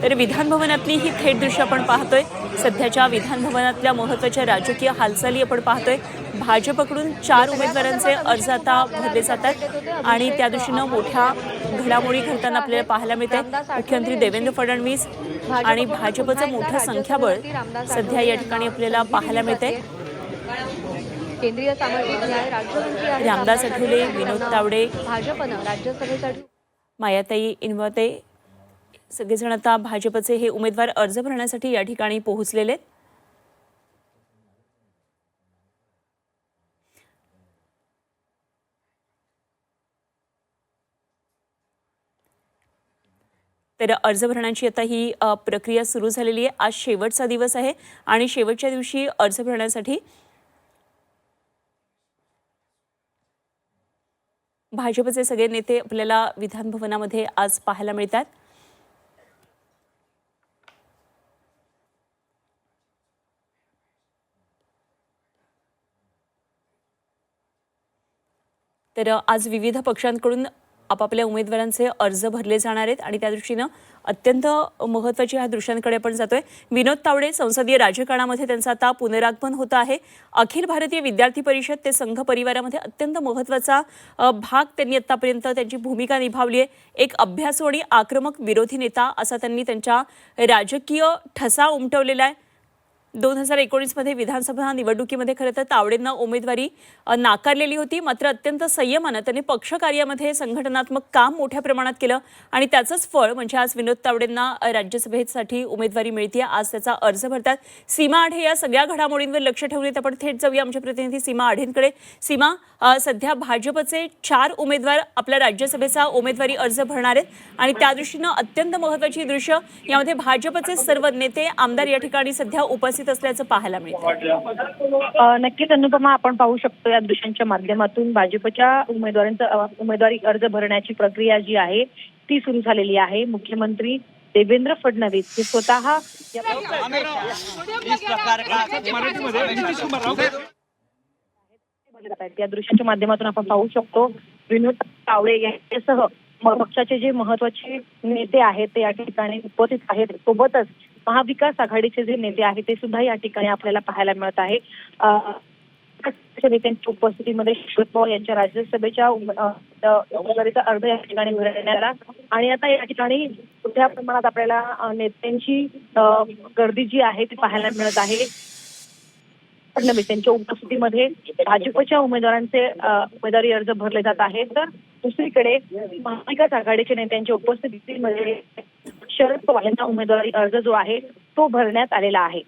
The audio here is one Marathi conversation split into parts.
तर विधान भवनातली ही थेट दृश्य आपण पाहतोय। सध्याच्या विधान भवनातल्या महत्त्वाच्या राजकीय हालचाली आपण पाहतोय। भाजपकडून 4 उमेदवारांचे अर्ज आता भरले जातात आणि त्या दृष्टीने मोठ्या घडामोडी घडताना आपल्याला पाहायला मिळते। मुख्यमंत्री देवेंद्र फडणवीस आणि भाजपचं मोठं संख्याबळ सध्या या ठिकाणी आपल्याला पाहायला मिळते। केंद्रीय सामाजिक न्याय राज्यमंत्री आहेत रामदास आठवले, विनोद तावडे, भाजपनं राज्यसभेसाठी मायाताई इनवते सगळेजण आता भाजपचे हे उमेदवार अर्ज भरण्यासाठी या ठिकाणी पोहोचलेले आहेत। तर अर्ज भरण्याची आता ही प्रक्रिया सुरू झालेली आहे। आज शेवटचा दिवस आहे आणि शेवटच्या दिवशी अर्ज भरण्यासाठी भाजपचे सगळे नेते आपल्याला विधान भवनामध्ये आज पाहायला मिळतात। तर आज विविध पक्षांकडून आपापल्या उमेदवारांचे अर्ज भरले जाणार आहेत आणि त्या दृष्टीने अत्यंत महत्त्वाच्या ह्या दृश्यांकडे आपण जातोय। विनोद तावडे संसदीय राजकारणामध्ये त्यांचं आता पुनरागमन होतं आहे। अखिल भारतीय विद्यार्थी परिषद ते संघ परिवारामध्ये अत्यंत महत्त्वाचा भाग त्यांनी आतापर्यंत त्यांची भूमिका निभावली आहे। एक अभ्यासू आणि आक्रमक विरोधी नेता असा त्यांनी त्यांच्या राजकीय ठसा उमटवलेला आहे। 2019 मध्ये विधानसभा निवडणुकीमध्ये खरं तर तावडेंना उमेदवारी नाकारलेली होती, मात्र अत्यंत संयमानं त्यांनी पक्षकार्यामध्ये संघटनात्मक काम मोठ्या प्रमाणात केलं आणि त्याचंच फळ म्हणजे आज विनोद तावडेंना राज्यसभेसाठी उमेदवारी मिळते। आज त्याचा अर्ज भरतात। सीमा आढे या सगळ्या घडामोडींवर लक्ष ठेवून आपण थेट जाऊया आमच्या प्रतिनिधी सीमा आढेंकडे। सीमा, सध्या भाजपचे 4 उमेदवार आपल्या राज्यसभेचा उमेदवारी अर्ज भरणार आहेत आणि त्या दृष्टीनं अत्यंत महत्त्वाची दृश्य यामध्ये भाजपचे सर्व नेते आमदार या ठिकाणी सध्या उपस्थित असल्याचं पाहायला मिळतं। नक्कीच अनुपमा, आपण पाहू शकतो या दृश्यांच्या माध्यमातून भाजपच्या उमेदवारांचा उमेदवारी अर्ज भरण्याची प्रक्रिया जी आहे ती सुरू झालेली आहे। मुख्यमंत्री देवेंद्र फडणवीस हे स्वतः या दृश्यांच्या माध्यमातून आपण पाहू शकतो विनोद तावडे यांच्यासह पक्षाचे जे महत्त्वाचे नेते आहेत ते या ठिकाणी उपस्थित आहेत। सोबतच महाविकास आघाडीचे जे नेते आहेत ते सुद्धा या ठिकाणी आपल्याला पाहायला मिळत आहे। नेत्यांच्या उपस्थितीमध्ये शरद पवार यांच्या राज्यसभेच्या उमेदवारीचा अर्ज या ठिकाणी भरण्यात आला आणि आता या ठिकाणी मोठ्या प्रमाणात आपल्याला नेत्यांची गर्दी जी आहे ती पाहायला मिळत आहे। फडणवीस यांच्या उपस्थितीमध्ये भाजपच्या उमेदवारांचे उमेदवारी अर्ज भरले जात आहेत, तर दुसरीकडे महाविकास आघाडीच्या नेत्यांच्या उपस्थितीमध्ये शरद पवार यांचा उमेदवारी अर्ज जो आहे तो भरण्यात आलेला आहे।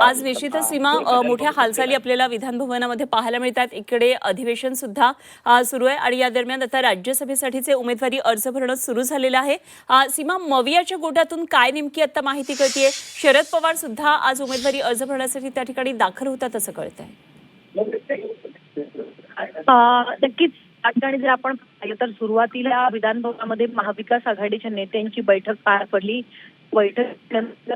आज निश्चितच सीमा मोठ्या हालचाली आपल्याला विधान भवनामध्ये पाहायला मिळतात। इकडे अधिवेशन सुद्धा सुरू आहे आणि या दरम्यान आता राज्यसभेसाठीचे उमेदवारी अर्ज भरणं सुरू झालेलं आहे। सीमा, मवियाच्या गोटातून काय नेमकी आता माहिती कळतीये? शरद पवार सुद्धा आज उमेदवारी अर्ज भरण्यासाठी त्या ठिकाणी दाखल होतात असं कळतंय। नक्कीच या ठिकाणी जर आपण पाहिलं तर सुरुवातीला विधान भवनामध्ये महाविकास आघाडीच्या नेत्यांची बैठक पार पडली। बैठकीनंतर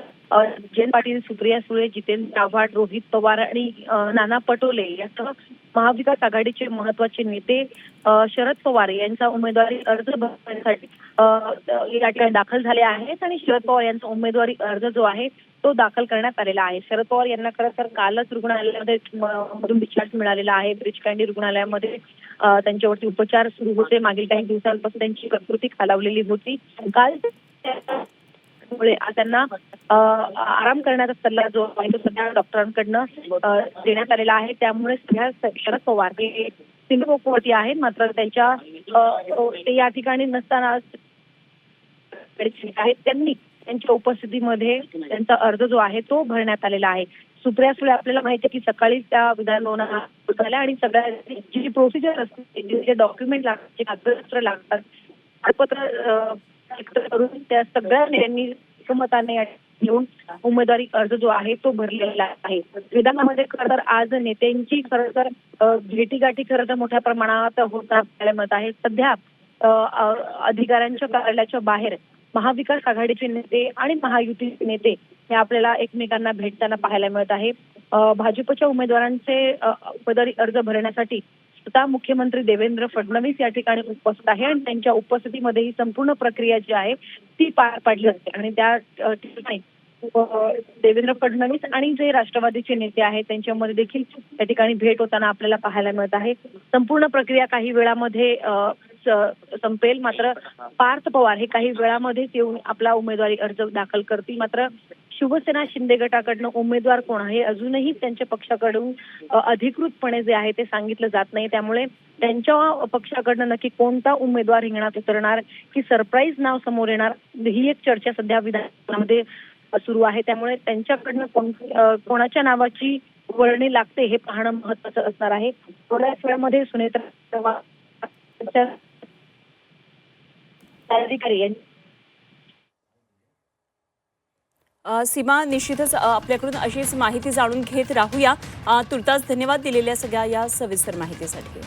जयंत पाटील, सुप्रिया सुळे, जितेंद्र आव्हाड, रोहित पवार आणि नाना पटोले यासह महाविकास आघाडीचे महत्त्वाचे नेते शरद पवार यांचा उमेदवारी अर्ज भरण्यासाठी या ठिकाणी दाखल झाले आहेत आणि शरद पवार यांचा उमेदवारी अर्ज जो आहे तो दाखल करण्यात आलेला आहे। शरद पवार यांना खरं तर कालच रुग्णालयामध्ये मधून डिस्चार्ज मिळालेला आहे। ब्रिज कँडी रुग्णालयामध्ये त्यांच्यावरती उपचार सुरू होते। मागील काही दिवसांपासून त्यांची प्रकृती खालावलेली होती। काल त्यांना आराम करण्याचा सल्ला जो आहे तो सध्या डॉक्टरांकडनं देण्यात आलेला आहे। त्यामुळे सध्या शरद पवार हे सिंधुवरती आहेत, मात्र त्यांच्या ते या ठिकाणी नसताना आहेत त्यांनी त्यांच्या उपस्थितीमध्ये त्यांचा अर्ज जो आहे तो भरण्यात आलेला आहे। सुप्रिया सुळे आपल्याला माहिती आहे की सकाळी त्या विधान भवनात झाल्या आणि सगळ्या जी प्रोसिजर असते, जे डॉक्युमेंट लागतात, जे कागदपत्र लागतात, कागदपत्र करून त्या सगळ्या नेत्यांनी एकमताने घेऊन उमेदवारी अर्ज जो आहे तो भरलेला आहे। विधानामध्ये खरं तर आज नेत्यांची खरं तर भेटीगाठी खरं तर मोठ्या प्रमाणात होत आपल्याला मिळत आहे। सध्या अधिकाऱ्यांच्या कार्यालयाच्या बाहेर महाविकास आघाडीचे नेते आणि महायुतीचे नेते हे आपल्याला एकमेकांना भेटताना पाहायला मिळत आहे। भाजपच्या उमेदवारांचे उमेदवारी अर्ज भरण्यासाठी स्वतः मुख्यमंत्री देवेंद्र फडणवीस या ठिकाणी उपस्थित आहे आणि त्यांच्या उपस्थितीमध्ये ही संपूर्ण प्रक्रिया जी आहे ती पार पाडली जाते आणि त्या ठिकाणी देवेंद्र फडणवीस आणि जे राष्ट्रवादीचे नेते आहेत त्यांच्यामध्ये देखील त्या ठिकाणी भेट होताना आपल्याला पाहायला मिळत आहे. संपूर्ण प्रक्रिया काही वेळामध्ये संपेल, मात्र पार्थ पवार हे काही वेळामध्येच येऊन आपला उमेदवारी अर्ज दाखल करतील. मात्र शिवसेना शिंदे गटाकडनं उमेदवार कोण आहे अजूनही त्यांच्या पक्षाकडून अधिकृतपणे जे आहे ते सांगितलं जात नाही. त्यामुळे त्यांच्या पक्षाकडनं नक्की कोणता उमेदवार रिंगणात उतरणार की सरप्राईज नाव समोर येणार ही एक चर्चा सध्या विधानसभेमध्ये सुरू आहे. त्यामुळे त्यांच्याकडनं कोणाच्या नावाची वर्णी लागते हे पाहणं महत्वाचं असणार आहे. थोड्याच वेळामध्ये सुनेत्रा अधिकारी सीमा, निश्चितच आपल्याकडून अशीच माहिती जाणून घेत राहूया. तुर्तास धन्यवाद दिलेल्या सगळ्या या सविस्तर माहितीसाठी.